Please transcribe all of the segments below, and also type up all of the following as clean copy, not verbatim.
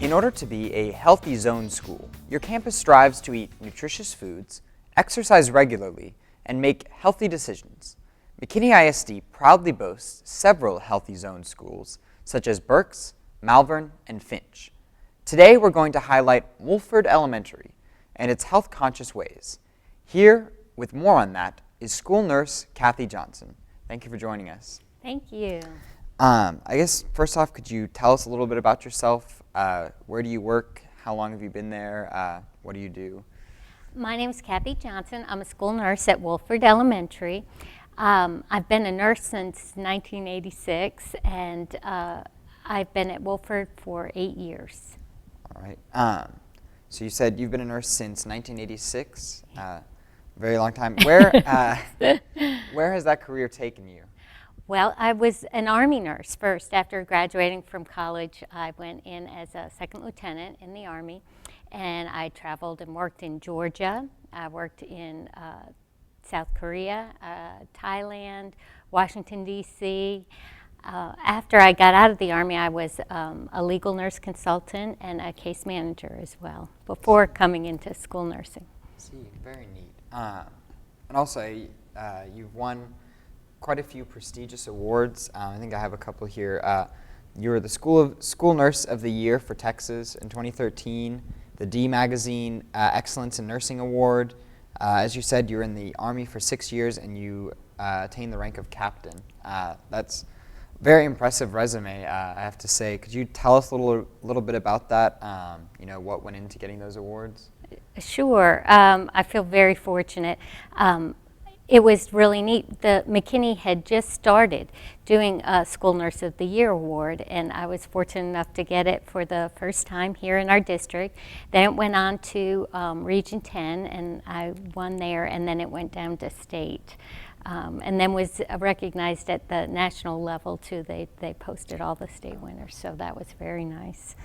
In order to be a healthy zone school, your campus strives to eat nutritious foods, exercise regularly, and make healthy decisions. McKinney ISD proudly boasts several healthy zone schools, such as Berks, Malvern, and Finch. Today we're going to highlight Wolford Elementary and its health-conscious ways. Here, with more on that, is school nurse Kathy Johnson. Thank you for joining us. Thank you. I guess first off, could you tell us a little bit about yourself? Where do you work? How long have you been there? What do you do? My name is Kathy Johnson. I'm a school nurse at Wolford Elementary. I've been a nurse since 1986, and I've been at Wolford for 8 years. All right. So you said you've been a nurse since 1986. Very long time. Where has that career taken you? Well, I was an Army nurse first. After graduating from college, I went in as a second lieutenant in the Army, and I traveled and worked in Georgia. I worked in South Korea, Thailand, Washington, D.C. After I got out of the Army, I was a legal nurse consultant and a case manager as well, before coming into school nursing. See, very neat. And also, you've won quite a few prestigious awards. I think I have a couple here. You were the School Nurse of the Year for Texas in 2013, the D Magazine Excellence in Nursing Award. As you said, you were in the Army for 6 years and you attained the rank of captain. That's a very impressive resume, I have to say. Could you tell us a little bit about that? What went into getting those awards? Sure. I feel very fortunate. It was really neat. The McKinney had just started doing a School Nurse of the Year award, and I was fortunate enough to get it for the first time here in our district. Then it went on to Region 10, and I won there, and then it went down to state. And then was recognized at the national level, too. They posted all the state winners, so that was very nice.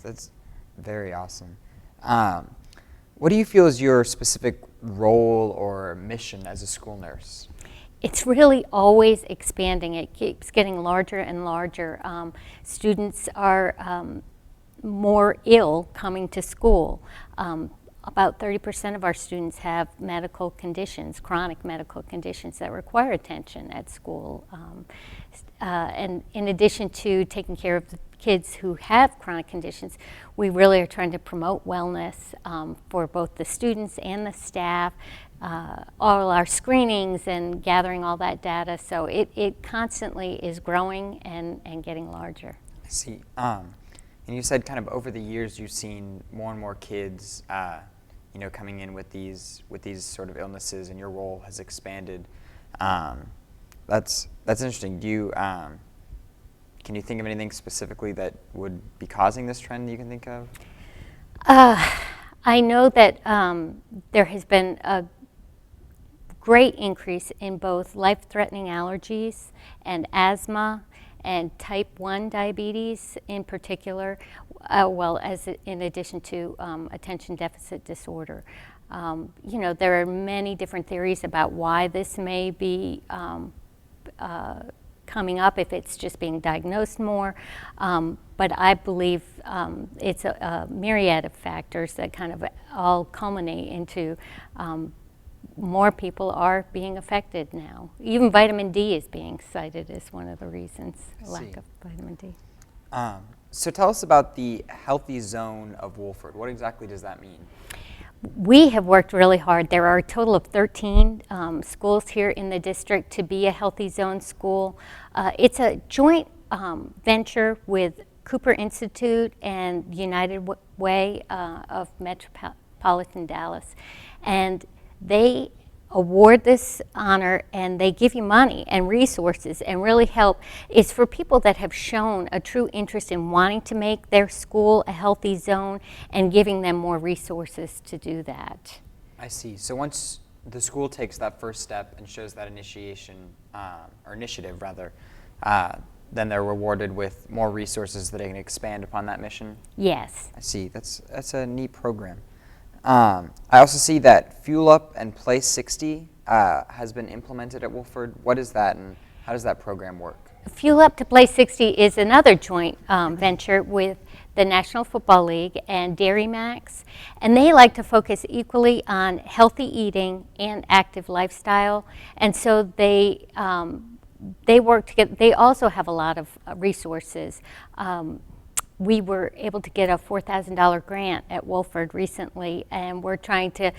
That's very awesome. What do you feel is your specific role or mission as a school nurse? It's really always expanding. It keeps getting larger and larger. Students are more ill coming to school. About 30% of our students have medical conditions, chronic medical conditions that require attention at school. And in addition to taking care of the kids who have chronic conditions, we really are trying to promote wellness for both the students and the staff, all our screenings and gathering all that data. So it constantly is growing and getting larger. I see. And you said kind of over the years you've seen more and more kids coming in with these sort of illnesses, and your role has expanded. That's interesting. Do you can you think of anything specifically that would be causing this trend that you can think of? I know that there has been a great increase in both life-threatening allergies and asthma and type 1 diabetes in particular, well as in addition to attention deficit disorder. There are many different theories about why this may be coming up, if it's just being diagnosed more, but I believe it's a myriad of factors that kind of all culminate into more people are being affected now. Even vitamin D is being cited as one of the reasons, lack of vitamin D. So tell us about the Healthy Zone of Wolford. What exactly does that mean? We have worked really hard. There are a total of 13 schools here in the district to be a Healthy Zone school. It's a joint venture with Cooper Institute and United Way of Metropolitan Dallas. And they award this honor, and they give you money and resources and really help. It's for people that have shown a true interest in wanting to make their school a healthy zone and giving them more resources to do that. I see. So once the school takes that first step and shows that initiative rather, then they're rewarded with more resources that they can expand upon that mission? Yes. I see. That's a neat program. I also see that Fuel Up and Play 60 has been implemented at Wolford. What is that, and How does that program work? Fuel Up to Play 60 is another joint venture with the National Football League and Dairy Max, and they like to focus equally on healthy eating and active lifestyle, and so they work together. They also have a lot of resources. We were able to get a $4,000 grant at Wolford recently, and we're trying to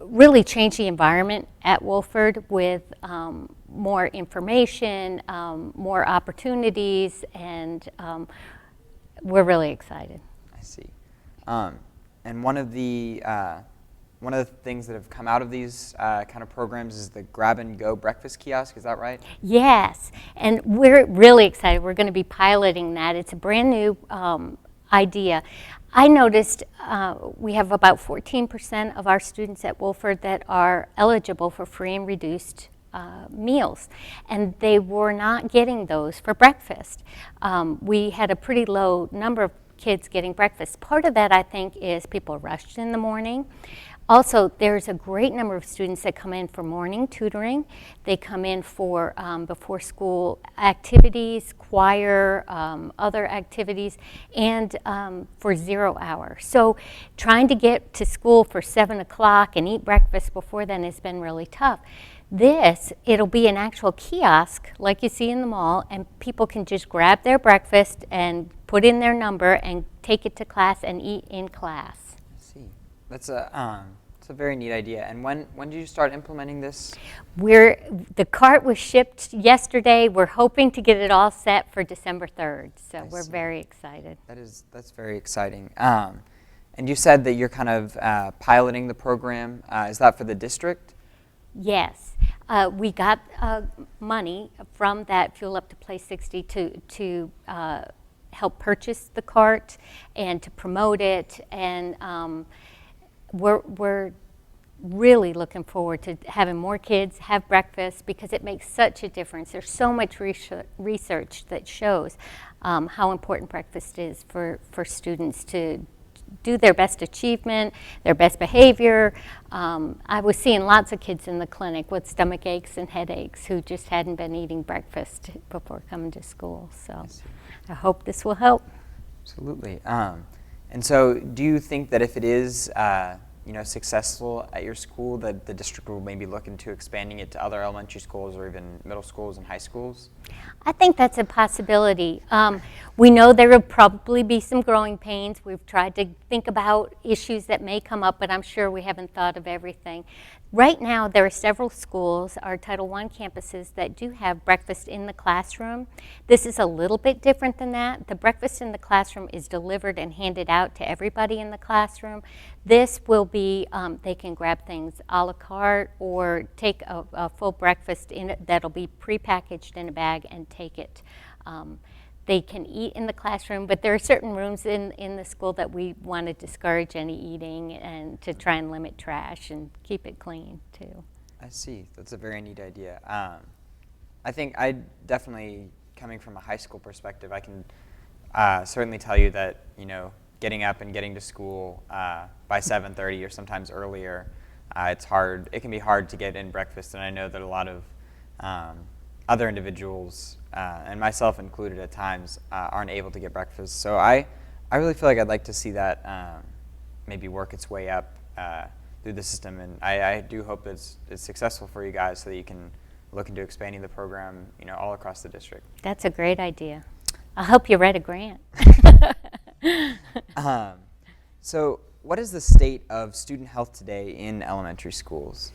really change the environment at Wolford with more information, more opportunities, and we're really excited. I see. And one of the things that have come out of these kind of programs is the grab-and-go breakfast kiosk. Is that right? Yes, and we're really excited. We're going to be piloting that. It's a brand new idea. I noticed we have about 14% of our students at Wolford that are eligible for free and reduced meals, and they were not getting those for breakfast. We had a pretty low number of kids getting breakfast. Part of that, I think, is people are rushed in the morning. Also, there's a great number of students that come in for morning tutoring. They come in for before school activities, choir, other activities, and for 0 hour. So trying to get to school for 7 o'clock and eat breakfast before then has been really tough. It'll be an actual kiosk like you see in the mall, and people can just grab their breakfast and put in their number and take it to class and eat in class. I see. That's a very neat idea. And when did you start implementing this? The cart was shipped yesterday. We're hoping to get it all set for December 3rd, so we're very excited. That's very exciting. And you said that you're kind of piloting the program. Is that for the district? Yes. We got money from that Fuel Up to Play 60 to help purchase the cart and to promote it, and we're really looking forward to having more kids have breakfast because it makes such a difference. There's so much research that shows how important breakfast is for students to do their best achievement, their best behavior. I was seeing lots of kids in the clinic with stomach aches and headaches who just hadn't been eating breakfast before coming to school. So I hope this will help. Absolutely. And so do you think that if it is successful at your school, that the district will maybe look into expanding it to other elementary schools or even middle schools and high schools? I think that's a possibility. We know there will probably be some growing pains. We've tried to think about issues that may come up, but I'm sure we haven't thought of everything. Right now, there are several schools, our Title I campuses, that do have breakfast in the classroom. This is a little bit different than that. The breakfast in the classroom is delivered and handed out to everybody in the classroom. This will be, they can grab things a la carte or take a full breakfast in it that'll be prepackaged in a bag and take it. They can eat in the classroom, but there are certain rooms in the school that we want to discourage any eating and to try and limit trash and keep it clean too. I see. That's a very neat idea. I think I definitely, coming from a high school perspective, I can certainly tell you that, getting up and getting to school by 7:30 or sometimes earlier, it's hard. It can be hard to get in breakfast, and I know that a lot of other individuals, and myself included at times, aren't able to get breakfast. So I really feel like I'd like to see that maybe work its way up through the system, and I do hope it's successful for you guys so that you can look into expanding the program, all across the district. That's a great idea. I hope you write a grant. So what is the state of student health today in elementary schools?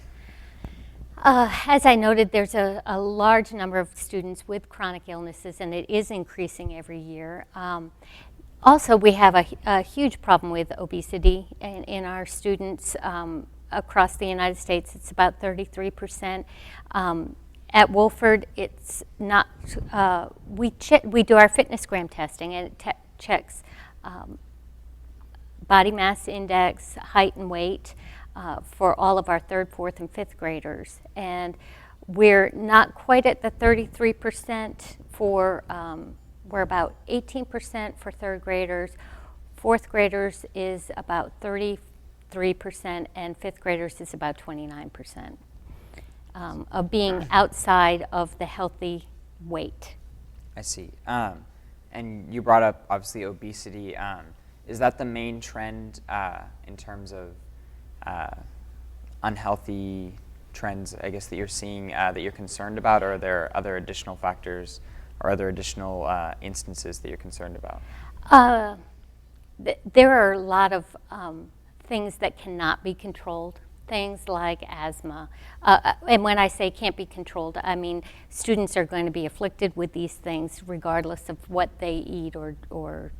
As I noted, there's a large number of students with chronic illnesses, and it is increasing every year. Also, we have a huge problem with obesity in our students across the United States. It's about 33%. At Wolford, it's not. We do our fitnessgram testing, and it checks body mass index, height, and weight. For all of our 3rd, 4th, and 5th graders. And we're not quite at the 33% for, we're about 18% for 3rd graders. 4th graders is about 33%, and 5th graders is about 29% of being outside of the healthy weight. I see. And you brought up, obviously, obesity. Is that the main trend in terms of unhealthy trends, I guess, that you're seeing that you're concerned about, or are there other additional factors or other additional instances that you're concerned about? There are a lot of things that cannot be controlled, things like asthma. And when I say can't be controlled, I mean students are going to be afflicted with these things regardless of what they eat or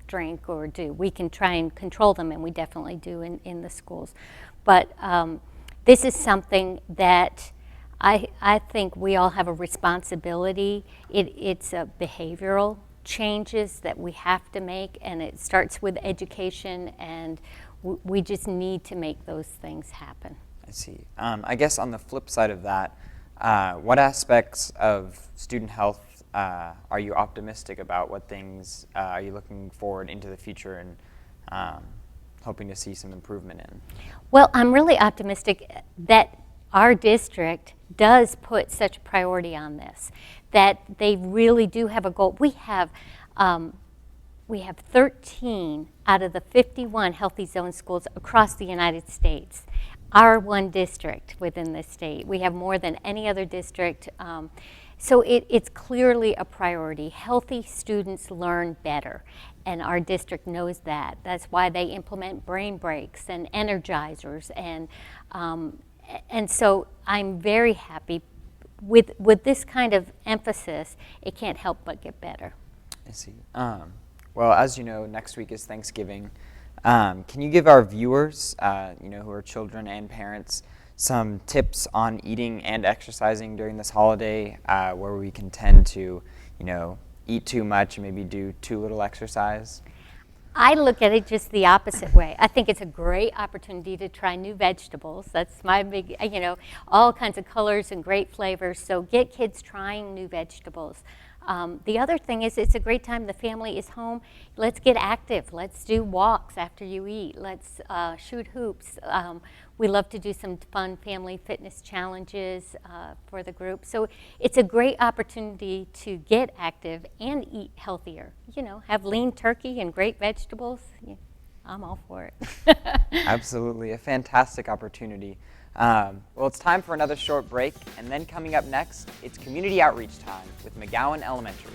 drink or do. We can try and control them, and we definitely do in the schools. But this is something that I think we all have a responsibility. It's a behavioral changes that we have to make, and it starts with education, and we just need to make those things happen. I see. I guess on the flip side of that, what aspects of student health are you optimistic about? What things are you looking forward into the future and hoping to see some improvement in? Well, I'm really optimistic that our district does put such a priority on this, that they really do have a goal. We have 13 out of the 51 Healthy Zone schools across the United States. Our one district within the state. We have more than any other district. So it's clearly a priority. Healthy students learn better, and our district knows that. That's why they implement brain breaks and energizers, and so I'm very happy with this kind of emphasis. It can't help but get better. I see. Well, as you know, next week is Thanksgiving. Can you give our viewers, who are children and parents, some tips on eating and exercising during this holiday, where we can tend to, eat too much and maybe do too little exercise? I look at it just the opposite way. I think it's a great opportunity to try new vegetables. That's my big, all kinds of colors and great flavors. So get kids trying new vegetables. The other thing is it's a great time. The family is home. Let's get active. Let's do walks after you eat. Let's shoot hoops. We love to do some fun family fitness challenges for the group. So it's a great opportunity to get active and eat healthier. Have lean turkey and great vegetables. Yeah, I'm all for it. Absolutely, a fantastic opportunity. Well, it's time for another short break, and then coming up next, it's community outreach time with McGowan Elementary.